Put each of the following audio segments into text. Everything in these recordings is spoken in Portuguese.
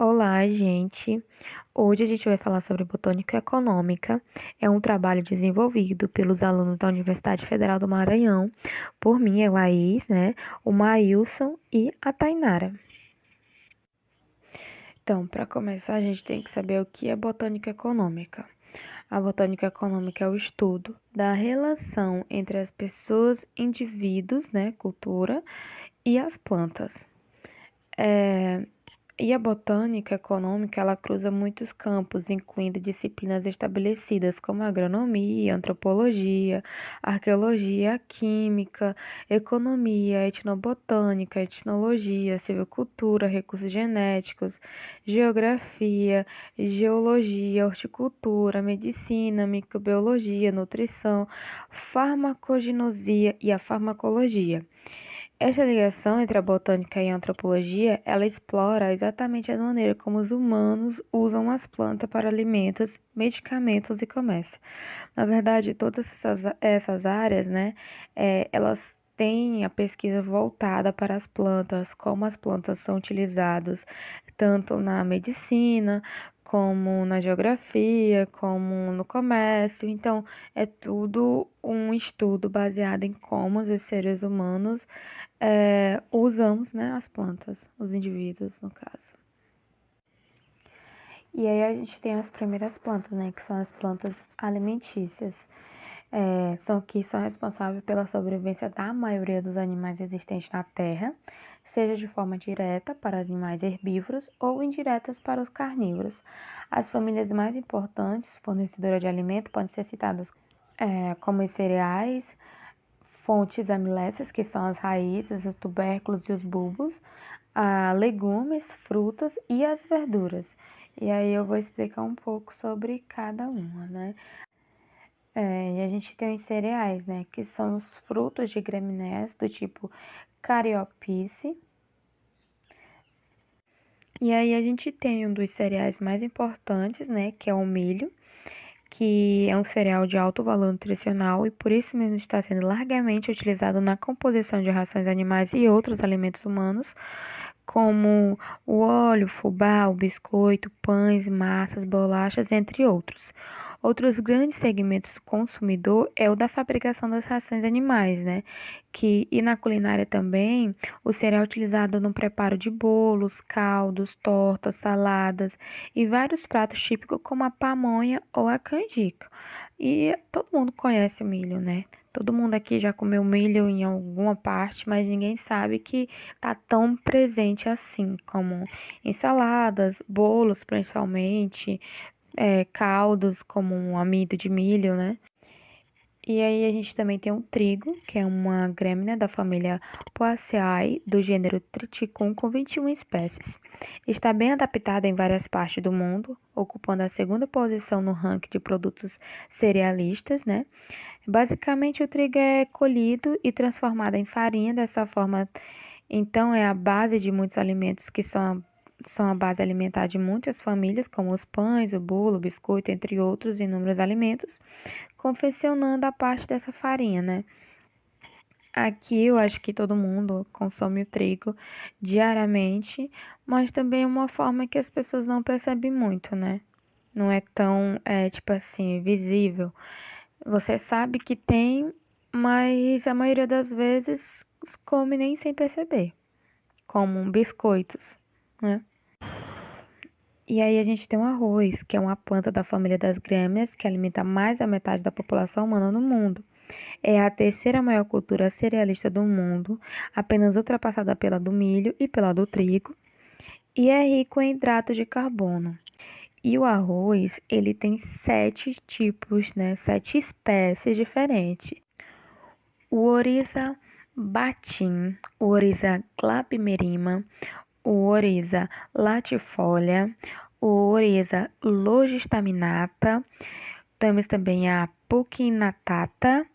Olá, gente. Hoje a gente vai falar sobre botânica econômica. É um trabalho desenvolvido pelos alunos da Universidade Federal do Maranhão, por mim, a Laís, né? O Maílson e a Tainara. Então, para começar, a gente tem que saber o que é botânica econômica. A botânica econômica é o estudo da relação entre as pessoas, indivíduos, né, cultura, e as plantas. E a botânica econômica, ela cruza muitos campos, incluindo disciplinas estabelecidas como agronomia, antropologia, arqueologia, química, economia, etnobotânica, etnologia, silvicultura, recursos genéticos, geografia, geologia, horticultura, medicina, microbiologia, nutrição, farmacognosia e a farmacologia. Esta ligação entre a botânica e a antropologia, ela explora exatamente a maneira como os humanos usam as plantas para alimentos, medicamentos e comércio. Na verdade, todas essas áreas, né, elas têm a pesquisa voltada para as plantas, como as plantas são utilizadas tanto na medicina, como na geografia, como no comércio. Então, é tudo um estudo baseado em como os seres humanos usamos, né, as plantas, os indivíduos, no caso. E aí a gente tem as primeiras plantas, né, que são as plantas alimentícias. São responsáveis pela sobrevivência da maioria dos animais existentes na Terra, seja de forma direta para animais herbívoros ou indiretas para os carnívoros. As famílias mais importantes fornecedoras de alimento podem ser citadas como os cereais, fontes amiléceas, que são as raízes, os tubérculos e os bulbos, legumes, frutas e as verduras. E aí eu vou explicar um pouco sobre cada uma, né? E a gente tem os cereais, né? Que são os frutos de gramíneas do tipo Caryophyce. E aí a gente tem um dos cereais mais importantes, né? Que é o milho, que é um cereal de alto valor nutricional e por isso mesmo está sendo largamente utilizado na composição de rações animais e outros alimentos humanos, como o óleo, fubá, o biscoito, pães, massas, bolachas, entre outros. Outros grandes segmentos do consumidor é o da fabricação das rações animais, né? E na culinária também, o cereal é utilizado no preparo de bolos, caldos, tortas, saladas e vários pratos típicos como a pamonha ou a canjica. E todo mundo conhece o milho, né? Todo mundo aqui já comeu milho em alguma parte, mas ninguém sabe que tá tão presente assim, como ensaladas, bolos principalmente, caldos como um amido de milho, né? E aí a gente também tem o trigo, que é uma grâmina da família Poaceae, do gênero Triticum, com 21 espécies. Está bem adaptada em várias partes do mundo, ocupando a segunda posição no ranking de produtos cerealistas, né? Basicamente, o trigo é colhido e transformado em farinha. Dessa forma, então, é a base de muitos alimentos que são a base alimentar de muitas famílias, como os pães, o bolo, o biscoito, entre outros inúmeros alimentos, confeccionando a parte dessa farinha, né? Aqui eu acho que todo mundo consome o trigo diariamente, mas também é uma forma que as pessoas não percebem muito, né? Não é tão, tipo assim, visível. Você sabe que tem, mas a maioria das vezes come nem sem perceber, como biscoitos, né? E aí a gente tem o arroz, que é uma planta da família das grâmineas, que alimenta mais da metade da população humana no mundo. É a terceira maior cultura cerealista do mundo, apenas ultrapassada pela do milho e pela do trigo, e é rico em hidratos de carbono. E o arroz, ele tem 7 tipos, né? 7 espécies diferentes. O Oryza batim, o Oryza glabimerima, o Oryza latifolia, o Oryza logistaminata, temos também a Puccinatata,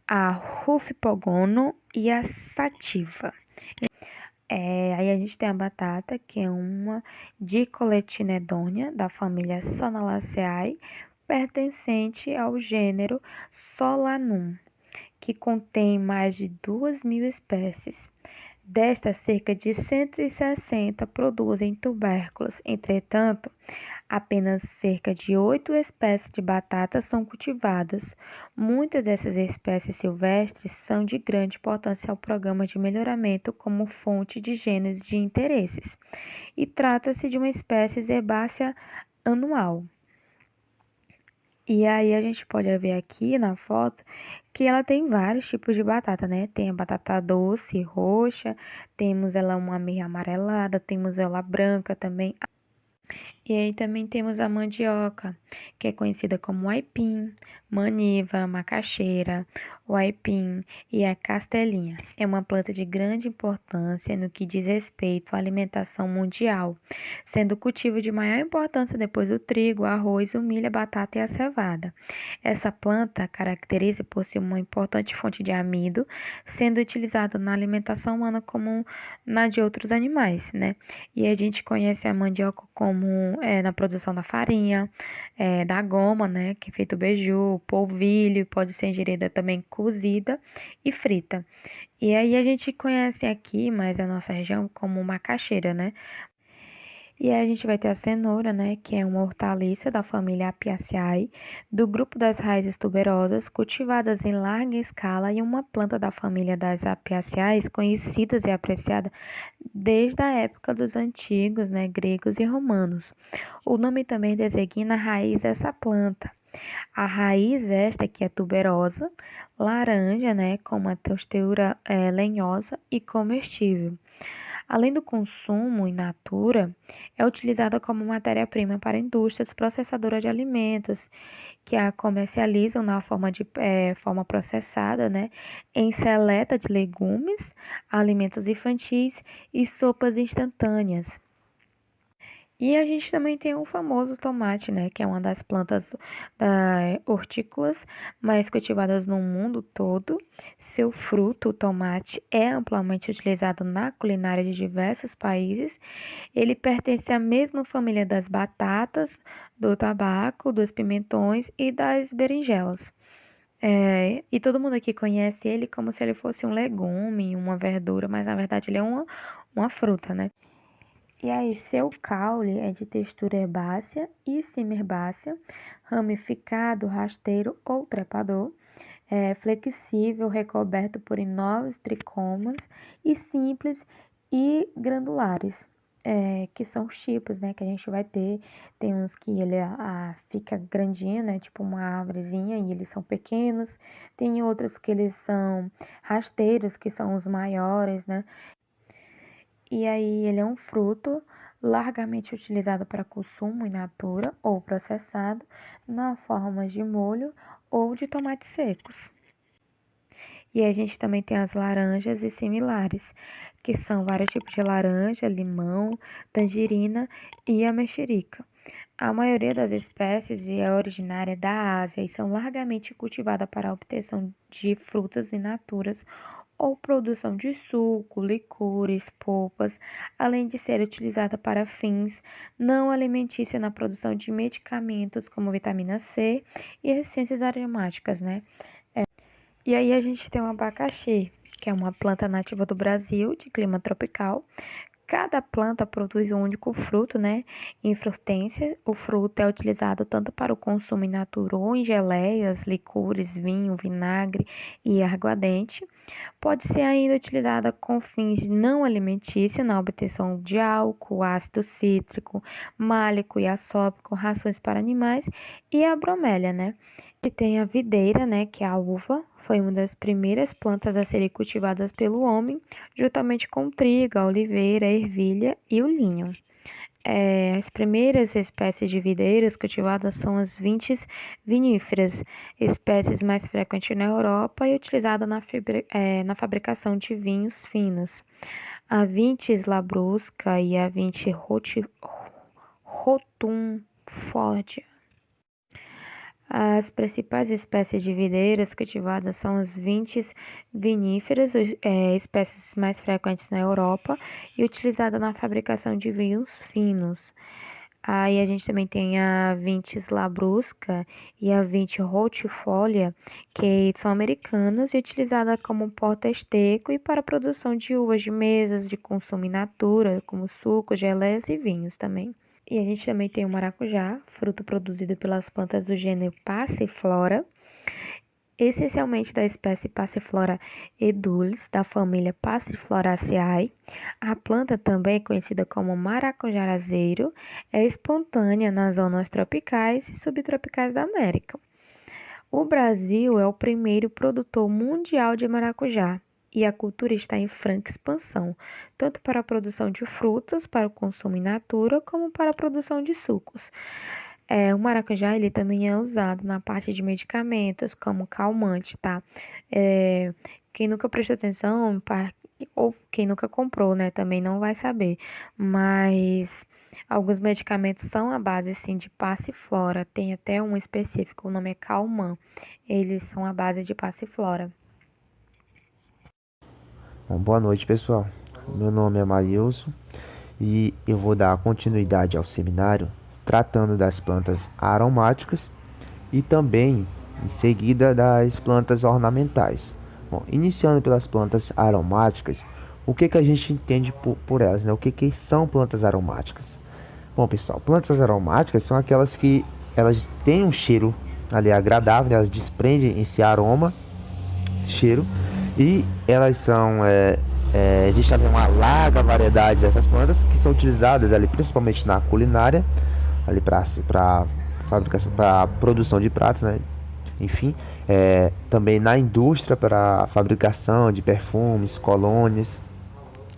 a Rufipogono e a Sativa. Aí a gente tem a batata, que é uma dicotiledônea da família Solanaceae, pertencente ao gênero Solanum, que contém mais de 2.000 espécies. Destas, cerca de 160 produzem tubérculos. Entretanto, apenas cerca de 8 espécies de batatas são cultivadas. Muitas dessas espécies silvestres são de grande importância ao programa de melhoramento como fonte de genes de interesses, e trata-se de uma espécie herbácea anual. E aí a gente pode ver aqui na foto que ela tem vários tipos de batata, né? Tem a batata doce, roxa, temos ela uma meio amarelada, temos ela branca também. E aí também temos a mandioca, que é conhecida como aipim, maniva, macaxeira, o aipim e a castelinha. É uma planta de grande importância no que diz respeito à alimentação mundial, sendo o cultivo de maior importância depois do trigo, arroz, o milho, a batata e a cevada. Essa planta caracteriza por ser uma importante fonte de amido, sendo utilizada na alimentação humana como na de outros animais, né? E a gente conhece a mandioca como na produção da farinha, da goma, né, que é feito o beiju, polvilho, pode ser ingerida também cozida e frita. E aí a gente conhece aqui, mais a nossa região, como macaxeira, né? E aí a gente vai ter a cenoura, né, que é uma hortaliça da família Apiaceae, do grupo das raízes tuberosas, cultivadas em larga escala e uma planta da família das Apiaceae, conhecidas e apreciada desde a época dos antigos, né, gregos e romanos. O nome também designa a raiz dessa planta. A raiz esta que é tuberosa, laranja, né, com uma textura lenhosa e comestível. Além do consumo in natura, é utilizada como matéria-prima para indústrias processadoras de alimentos, que a comercializam na forma processada, né, em seleta de legumes, alimentos infantis e sopas instantâneas. E a gente também tem o famoso tomate, né, que é uma das plantas hortícolas mais cultivadas no mundo todo. Seu fruto, o tomate, é amplamente utilizado na culinária de diversos países. Ele pertence à mesma família das batatas, do tabaco, dos pimentões e das berinjelas. E todo mundo aqui conhece ele como se ele fosse um legume, uma verdura, mas na verdade ele é uma fruta, né? E aí, seu caule é de textura herbácea e semi-herbácea, ramificado, rasteiro ou trepador, flexível, recoberto por enormes tricomas e simples e granulares, que são os tipos, né, que a gente vai ter. Tem uns que ele fica grandinho, né, tipo uma árvorezinha, e eles são pequenos. Tem outros que eles são rasteiros, que são os maiores, né. E aí ele é um fruto largamente utilizado para consumo in natura ou processado na forma de molho ou de tomates secos. E a gente também tem as laranjas e similares, que são vários tipos de laranja, limão, tangerina e a mexerica. A maioria das espécies é originária da Ásia e são largamente cultivadas para a obtenção de frutas in natura ou produção de suco, licores, polpas, além de ser utilizada para fins não alimentícios na produção de medicamentos como vitamina C e essências aromáticas, né? E aí a gente tem o abacaxi, que é uma planta nativa do Brasil, de clima tropical. Cada planta produz um único fruto, né? Em frutência, o fruto é utilizado tanto para o consumo in natura ou em geleias, licores, vinho, vinagre e aguardente. Pode ser ainda utilizada com fins não alimentícios na obtenção de álcool, ácido cítrico, málico e assópico, rações para animais e a bromélia, né? E tem a videira, né, que é a uva, foi uma das primeiras plantas a serem cultivadas pelo homem, juntamente com o trigo, a oliveira, a ervilha e o linho. As primeiras espécies de videiras cultivadas são as vintes viníferas, espécies mais frequentes na Europa e utilizada na fabricação de vinhos finos. A vintes labrusca e a vinte rotumfordia. As principais espécies de videiras cultivadas são as vintes viníferas, espécies mais frequentes na Europa e utilizadas na fabricação de vinhos finos. Aí a gente também tem a Vitis labrusca e a Vitis rotifolia, que são americanas e utilizadas como porta-esterco e para a produção de uvas de mesas de consumo in natura, como sucos, geleias e vinhos também. E a gente também tem o maracujá, fruto produzido pelas plantas do gênero Passiflora, essencialmente da espécie Passiflora edulis, da família Passifloraceae. A planta, também conhecida como maracujarazeiro, é espontânea nas zonas tropicais e subtropicais da América. O Brasil é o primeiro produtor mundial de maracujá e a cultura está em franca expansão, tanto para a produção de frutas para o consumo in natura, como para a produção de sucos. O maracujá ele também é usado na parte de medicamentos como calmante, tá? Quem nunca prestou atenção, ou quem nunca comprou, né, também não vai saber. Mas alguns medicamentos são à base, sim, de passiflora. Tem até um específico, o nome é Calman. Eles são à base de passiflora. Bom, boa noite, pessoal. Meu nome é Marilson e eu vou dar continuidade ao seminário tratando das plantas aromáticas e também em seguida das plantas ornamentais. Bom, iniciando pelas plantas aromáticas, o que a gente entende por elas, né? O que são plantas aromáticas? Bom, pessoal, plantas aromáticas são aquelas que elas têm um cheiro ali agradável, né? Elas desprendem esse aroma, esse cheiro, e elas são existe ali uma larga variedade dessas plantas que são utilizadas ali principalmente na culinária, ali para fabricação, para produção de pratos, né? Enfim, também na indústria para fabricação de perfumes, colônias,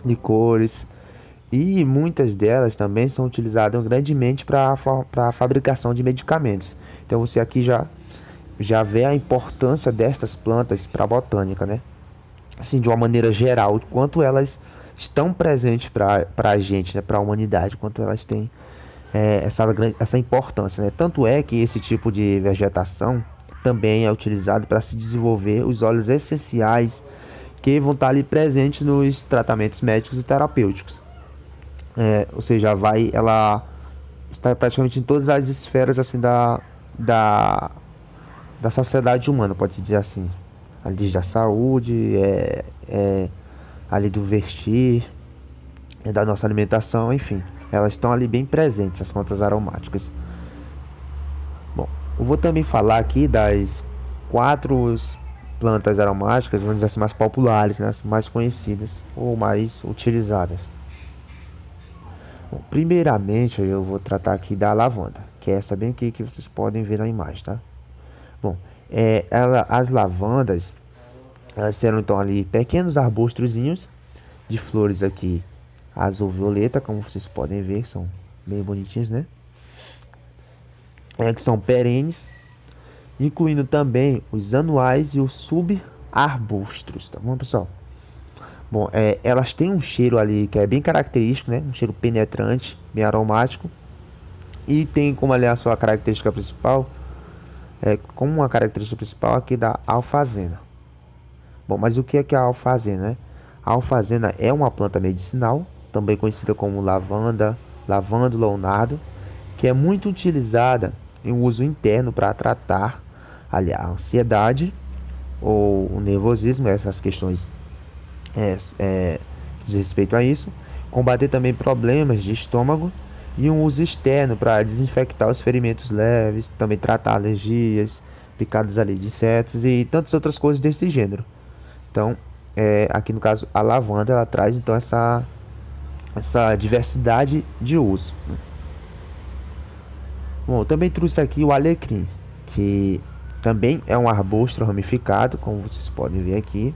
licores, e muitas delas também são utilizadas grandemente para a fabricação de medicamentos. Então você aqui já vê a importância destas plantas para a botânica, né? Assim, de uma maneira geral, quanto elas estão presentes para a gente, né, para a humanidade, quanto elas têm essa importância, né? Tanto é que esse tipo de vegetação também é utilizado para se desenvolver os óleos essenciais que vão estar ali presentes nos tratamentos médicos e terapêuticos. Ou seja, ela está praticamente em todas as esferas assim da, da sociedade humana, pode-se dizer assim. Ali desde a saúde, ali do vestir, da nossa alimentação, enfim. Elas estão ali bem presentes, as plantas aromáticas. Bom, eu vou também falar aqui das 4 plantas aromáticas, vamos dizer assim, mais populares, né, as mais conhecidas ou mais utilizadas. Bom, primeiramente, eu vou tratar aqui da lavanda, que é essa bem aqui que vocês podem ver na imagem, tá? Bom, as lavandas, elas serão então ali pequenos arbustrozinhos de flores aqui azul-violeta, como vocês podem ver, são bem bonitinhos, né? Que são perenes, incluindo também os anuais e os subarbustos, tá bom, pessoal? Bom, elas têm um cheiro ali que é bem característico, né? Um cheiro penetrante, bem aromático, e tem como ali a sua característica principal, como uma característica principal aqui da alfazena. Bom, mas o que é a alfazena, né? A alfazena é uma planta medicinal, também conhecida como lavândula ou nardo, que é muito utilizada em uso interno para tratar ali, a ansiedade ou o nervosismo, essas questões que diz respeito a isso, combater também problemas de estômago e um uso externo para desinfectar os ferimentos leves, também tratar alergias, picadas ali de insetos e tantas outras coisas desse gênero. Então, aqui no caso, a lavanda, ela traz então essa diversidade de uso. Bom, eu também trouxe aqui o alecrim, que também é um arbusto ramificado, como vocês podem ver aqui,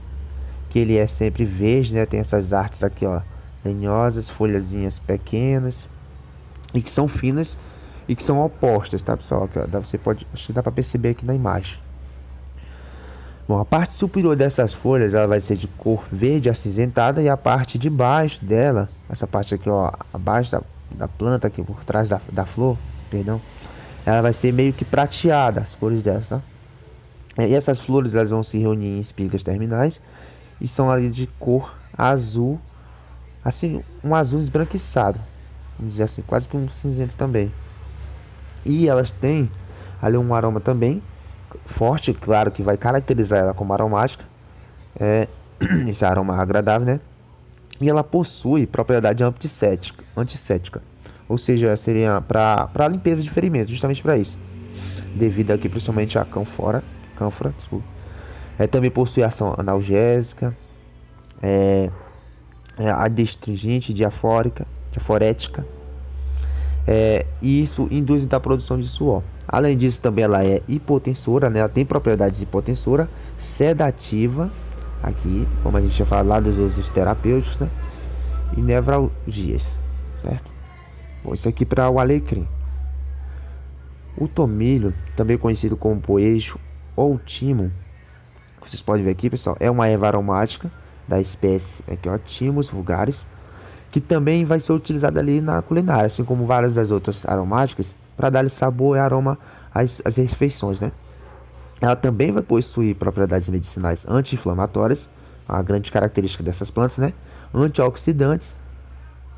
que ele é sempre verde, né? Tem essas artes aqui, ó, lenhosas, folhazinhas pequenas e que são finas e que são opostas, tá, pessoal? Aqui, ó, acho que dá para perceber aqui na imagem. Bom, a parte superior dessas folhas, ela vai ser de cor verde acinzentada, e a parte de baixo dela, essa parte aqui, ó, abaixo da planta, aqui por trás da flor, perdão, ela vai ser meio que prateada, as cores dela, tá? E essas flores, elas vão se reunir em espigas terminais e são ali de cor azul, assim, um azul esbranquiçado, vamos dizer assim, quase que um cinzento também. E elas têm ali um aroma também forte, claro que vai caracterizar ela como aromática, é, esse aroma agradável, né? E ela possui propriedade antisséptica, ou seja, seria para limpeza de ferimentos, justamente para isso, devido aqui principalmente a cânfora, desculpa. Também possui ação analgésica, adstringente, diaforética, e isso induz então a produção de suor. Além disso, também ela é hipotensora, né? Ela tem propriedades hipotensora, sedativa, aqui, como a gente já falou lá dos usos terapêuticos, né? E nevralgias, certo? Bom, isso aqui para o alecrim. O tomilho, também conhecido como poejo ou timo, vocês podem ver aqui, pessoal, é uma erva aromática da espécie aqui, ó, Thymus vulgaris, que também vai ser utilizada ali na culinária, assim como várias das outras aromáticas, para dar sabor e aroma às refeições, né? Ela também vai possuir propriedades medicinais anti-inflamatórias, a grande característica dessas plantas, né? Antioxidantes,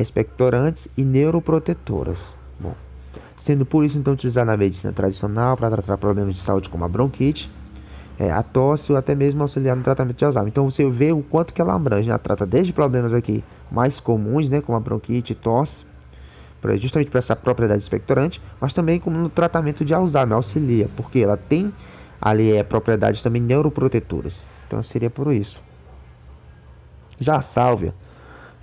expectorantes e neuroprotetoras. Bom, sendo por isso então utilizada na medicina tradicional para tratar problemas de saúde como a bronquite, a tosse ou até mesmo auxiliar no tratamento de Alzheimer. Então você vê o quanto que ela abrange, né? Ela trata desde problemas aqui mais comuns, né, como a bronquite e tosse, justamente por essa propriedade expectorante, mas também como no tratamento de Alzheimer, auxilia, porque ela tem ali propriedades também neuroprotetoras. Então seria por isso. Já a sálvia,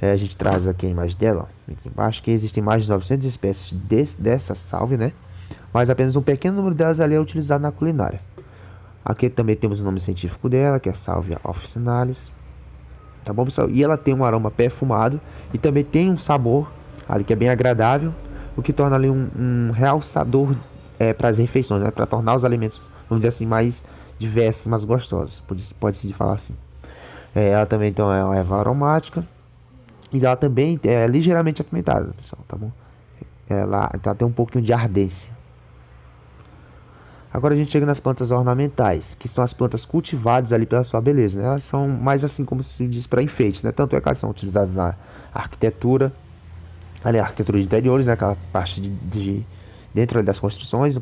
a gente traz aqui a imagem dela, ó, aqui embaixo, que existem mais de 900 espécies dessa sálvia, né? Mas apenas um pequeno número delas ali é utilizado na culinária. Aqui também temos o nome científico dela, que é Salvia officinalis. Tá bom, pessoal? E ela tem um aroma perfumado e também tem um sabor ali que é bem agradável, o que torna ali um realçador para as refeições, né? Para tornar os alimentos, vamos dizer assim, mais diversos, mais gostosos. Pode-se falar assim. Ela também então é uma erva aromática e ela também é ligeiramente apimentada, pessoal, tá bom? Ela tem um pouquinho de ardência. Agora a gente chega nas plantas ornamentais, que são as plantas cultivadas ali pela sua beleza, né? Elas são mais assim como se diz para enfeites, né? Tanto é que elas são utilizadas na arquitetura, ali a arquitetura de interiores, né? Aquela parte de dentro das construções, no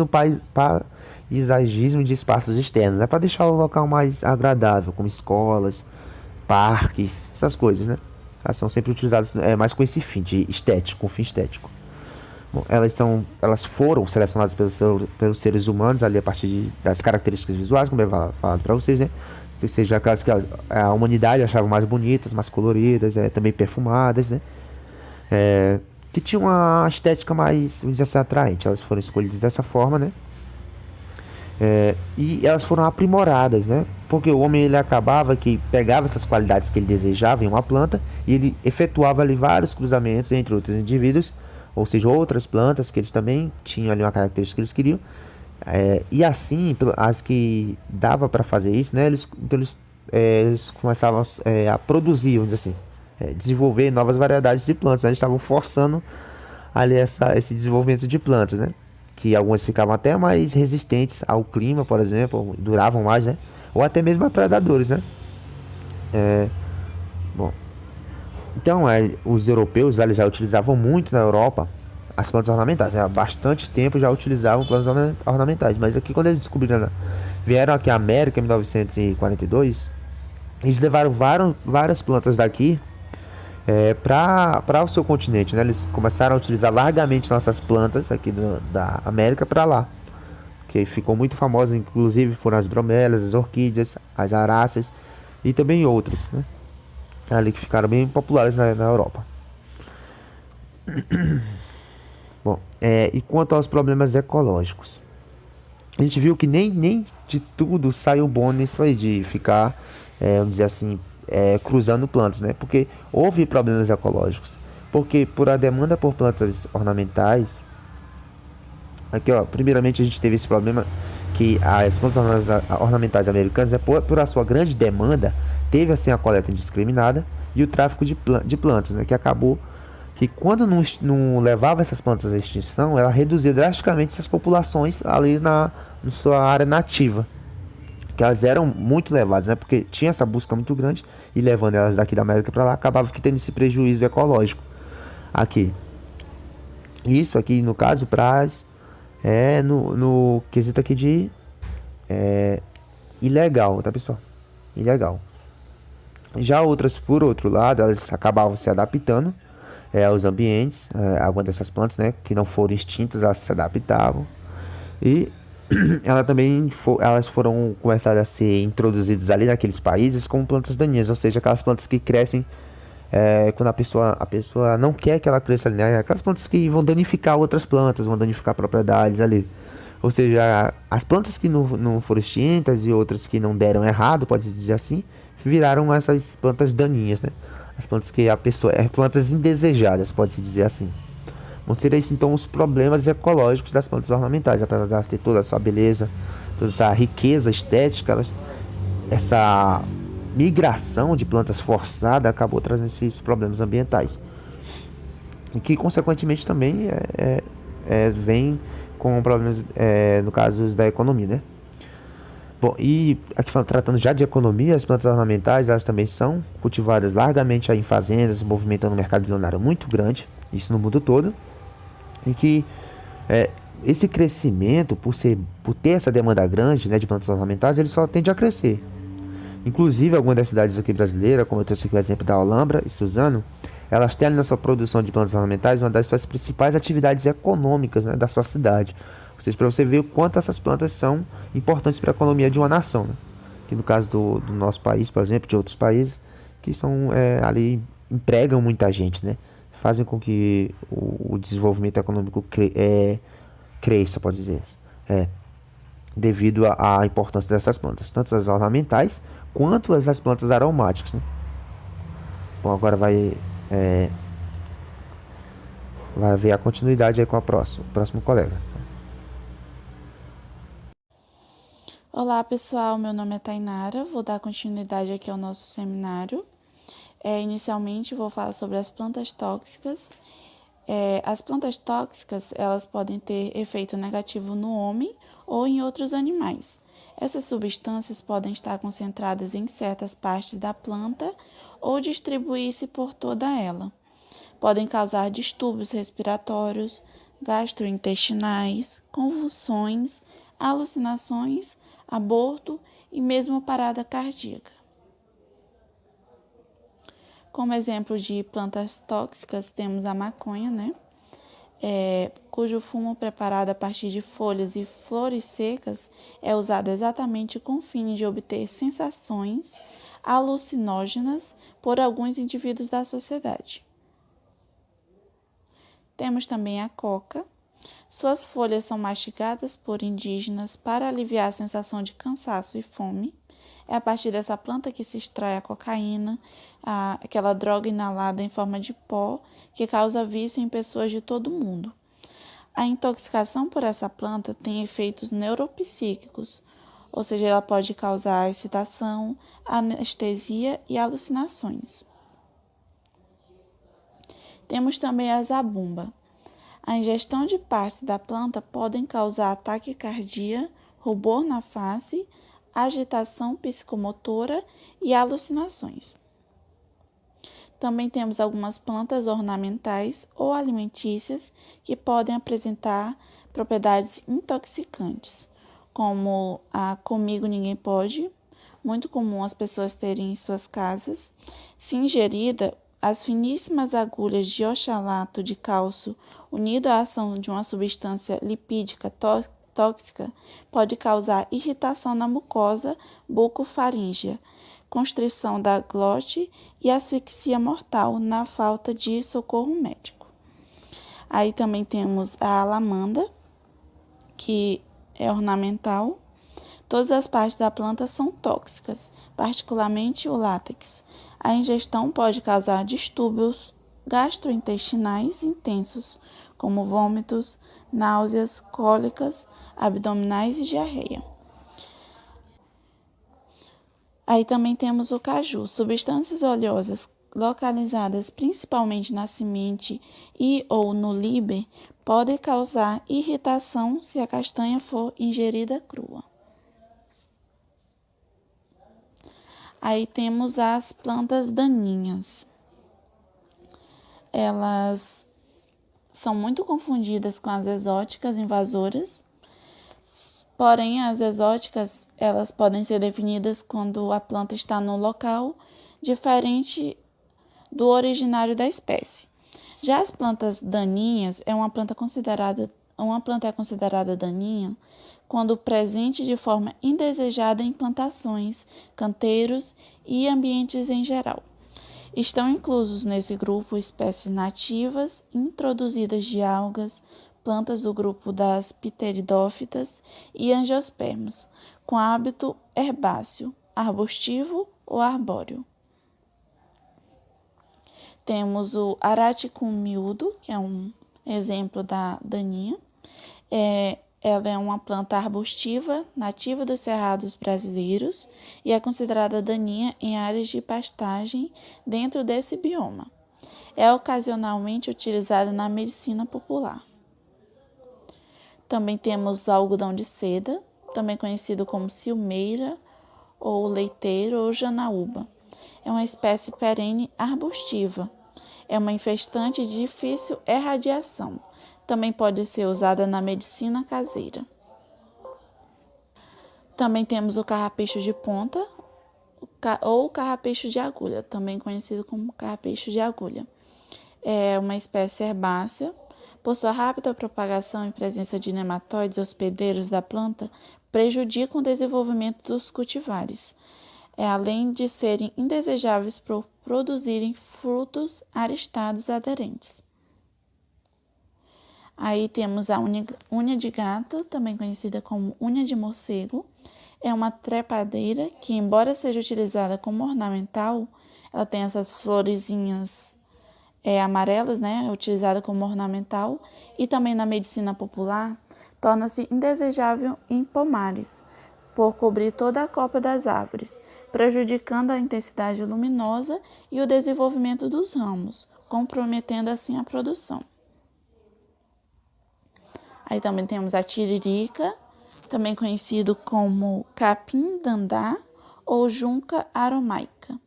paisagismo de espaços externos, né? Para deixar o local mais agradável, como escolas, parques, essas coisas, né? Elas são sempre utilizadas mais com esse fim de estético, com fim estético. Bom, elas foram selecionadas pelos seres humanos ali a partir das características visuais, como eu falado para vocês, né? Seja aquelas que a humanidade achava mais bonitas, mais coloridas, também perfumadas, né? Que tinham uma estética mais, vamos dizer assim, atraente. Elas foram escolhidas dessa forma, né? E elas foram aprimoradas, né? Porque o homem ele acabava que pegava essas qualidades que ele desejava em uma planta e ele efetuava ali vários cruzamentos entre outros indivíduos, ou seja, outras plantas que eles também tinham ali uma característica que eles queriam, e assim, as que dava para fazer isso, né, eles começavam a produzir, vamos dizer assim, desenvolver novas variedades de plantas, né? Eles estavam forçando ali esse desenvolvimento de plantas, né, que algumas ficavam até mais resistentes ao clima, por exemplo, duravam mais, né, ou até mesmo a predadores, né. Bom, então, os europeus eles já utilizavam muito na Europa as plantas ornamentais, né? Há bastante tempo já utilizavam plantas ornamentais, mas aqui quando eles descobriram, vieram aqui à América em 1942, eles levaram várias plantas daqui para o seu continente, né? Eles começaram a utilizar largamente nossas plantas aqui da América para lá, que ficou muito famosa, inclusive foram as bromélias, as orquídeas, as aráceas e também outras, né? Ali que ficaram bem populares na Europa. Bom, e quanto aos problemas ecológicos, a gente viu que nem de tudo saiu bom nisso aí, de ficar, vamos dizer assim, cruzando plantas, né? Porque houve problemas ecológicos, porque por a demanda por plantas ornamentais, aqui ó, primeiramente a gente teve esse problema que as plantas ornamentais americanas, por a sua grande demanda, teve assim a coleta indiscriminada e o tráfico de plantas, né, que acabou que quando não levava essas plantas à extinção, ela reduzia drasticamente essas populações ali na sua área nativa, que elas eram muito levadas, né, porque tinha essa busca muito grande e levando elas daqui da América para lá, acabava que tendo esse prejuízo ecológico. aqui. Isso aqui, no caso, no quesito aqui de ilegal, tá, pessoal? Ilegal. Já outras, por outro lado, elas acabavam se adaptando aos ambientes, algumas dessas plantas, né, que não foram extintas, elas se adaptavam. E elas foram começadas a ser introduzidas ali naqueles países como plantas daninhas, ou seja, aquelas plantas que crescem quando a pessoa não quer que ela cresça ali, né? Aquelas plantas que vão danificar outras plantas, vão danificar propriedades ali. Ou seja, as plantas que não foram extintas e outras que não deram errado, pode-se dizer assim, viraram essas plantas daninhas, né? As plantas que a pessoa. Plantas indesejadas, pode-se dizer assim. Vão ser esses então os problemas ecológicos das plantas ornamentais, apesar de elas ter toda a sua beleza, toda essa riqueza estética, essa migração de plantas forçada acabou trazendo esses problemas ambientais. E que, consequentemente, também vem com problemas, no caso da economia, né? Bom, e aqui tratando já de economia, as plantas ornamentais, elas também são cultivadas largamente aí em fazendas, movimentando um mercado milionário muito grande, isso no mundo todo, e que é, esse crescimento, por ter essa demanda grande, né, de plantas ornamentais, ele só tende a crescer. Inclusive, algumas das cidades aqui brasileiras, como eu trouxe aqui o exemplo da Alhambra e Suzano, elas têm ali na sua produção de plantas ornamentais uma das suas principais atividades econômicas, né, da sua cidade. Ou seja, para você ver o quanto essas plantas são importantes para a economia de uma nação. Né? Que no caso do nosso país, por exemplo, de outros países, que são ali empregam muita gente, né? Fazem com que o desenvolvimento econômico cresça, pode dizer. É, devido à importância dessas plantas, tanto as ornamentais quanto as plantas aromáticas, né? Bom, agora vai haver a continuidade aí com o próximo colega. Olá, pessoal. Meu nome é Tainara. Vou dar continuidade aqui ao nosso seminário. Inicialmente, vou falar sobre as plantas tóxicas. As plantas tóxicas, elas podem ter efeito negativo no homem ou em outros animais. Essas substâncias podem estar concentradas em certas partes da planta ou distribuir-se por toda ela. Podem causar distúrbios respiratórios, gastrointestinais, convulsões, alucinações, aborto e mesmo parada cardíaca. Como exemplo de plantas tóxicas, temos a maconha, né? Cujo fumo preparado a partir de folhas e flores secas é usado exatamente com o fim de obter sensações alucinógenas por alguns indivíduos da sociedade. Temos também a coca. Suas folhas são mastigadas por indígenas para aliviar a sensação de cansaço e fome. É a partir dessa planta que se extrai a cocaína, aquela droga inalada em forma de pó que causa vício em pessoas de todo o mundo. A intoxicação por essa planta tem efeitos neuropsíquicos, ou seja, ela pode causar excitação, anestesia e alucinações. Temos também a zabumba. A ingestão de partes da planta podem causar taquicardia, rubor na face, agitação psicomotora e alucinações. Também temos algumas plantas ornamentais ou alimentícias que podem apresentar propriedades intoxicantes, como a Comigo Ninguém Pode, muito comum as pessoas terem em suas casas. Se ingerida, as finíssimas agulhas de oxalato de cálcio, unido à ação de uma substância lipídica tóxica, pode causar irritação na mucosa bucofaríngea, constrição da glote e asfixia mortal na falta de socorro médico. Aí também temos a alamanda, que é ornamental. Todas as partes da planta são tóxicas, particularmente o látex. A ingestão pode causar distúrbios gastrointestinais intensos, como vômitos, náuseas, cólicas abdominais e diarreia. Aí também temos o caju, substâncias oleosas localizadas principalmente na semente e ou no líber podem causar irritação se a castanha for ingerida crua. Aí temos as plantas daninhas. Elas são muito confundidas com as exóticas invasoras, porém as exóticas elas podem ser definidas quando a planta está no local diferente do originário da espécie. Já as plantas daninhas uma planta é considerada daninha quando presente de forma indesejada em plantações, canteiros e ambientes em geral. Estão inclusos nesse grupo espécies nativas, introduzidas de algas, plantas do grupo das pteridófitas e angiospermos, com hábito herbáceo, arbustivo ou arbóreo. Temos o Araticum miúdo, que é um exemplo da daninha. Ela é uma planta arbustiva, nativa dos cerrados brasileiros e é considerada daninha em áreas de pastagem dentro desse bioma. É ocasionalmente utilizada na medicina popular. Também temos o algodão de seda, também conhecido como silmeira, ou leiteiro ou janaúba. É uma espécie perene arbustiva. É uma infestante de difícil erradiação. Também pode ser usada na medicina caseira. Também temos o carrapecho de ponta ou carrapecho de agulha, também conhecido como carrapecho de agulha. É uma espécie herbácea. Por sua rápida propagação e presença de nematóides hospedeiros da planta, prejudicam o desenvolvimento dos cultivares, além de serem indesejáveis por produzirem frutos aristados aderentes. Aí temos a unha de gato, também conhecida como unha de morcego. É uma trepadeira que, embora seja utilizada como ornamental, ela tem essas florezinhas amarelas, né? É utilizada como ornamental e também na medicina popular, torna-se indesejável em pomares, por cobrir toda a copa das árvores, prejudicando a intensidade luminosa e o desenvolvimento dos ramos, comprometendo assim a produção. Aí também temos a tiririca, também conhecido como capim-dandá ou junca aromaica.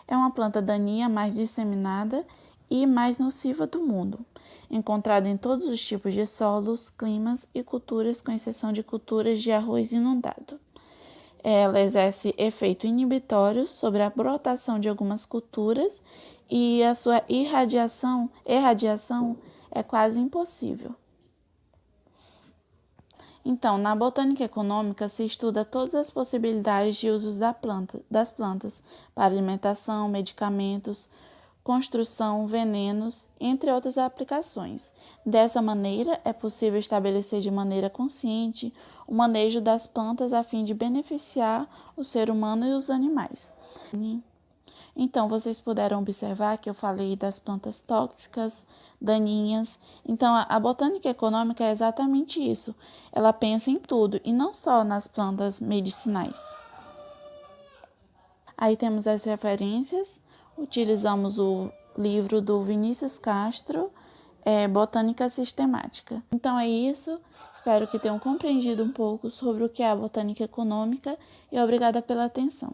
É uma planta daninha mais disseminada e mais nociva do mundo, encontrada em todos os tipos de solos, climas e culturas, com exceção de culturas de arroz inundado. Ela exerce efeito inibitório sobre a brotação de algumas culturas e a sua irradiação é quase impossível. Então, na botânica econômica se estuda todas as possibilidades de usos das plantas para alimentação, medicamentos, construção, venenos, entre outras aplicações. Dessa maneira, é possível estabelecer de maneira consciente o manejo das plantas a fim de beneficiar o ser humano e os animais. Então, vocês puderam observar que eu falei das plantas tóxicas, daninhas. Então, a botânica econômica é exatamente isso. Ela pensa em tudo e não só nas plantas medicinais. Aí temos as referências. Utilizamos o livro do Vinícius Castro, Botânica Sistemática. Então é isso. Espero que tenham compreendido um pouco sobre o que é a botânica econômica e obrigada pela atenção.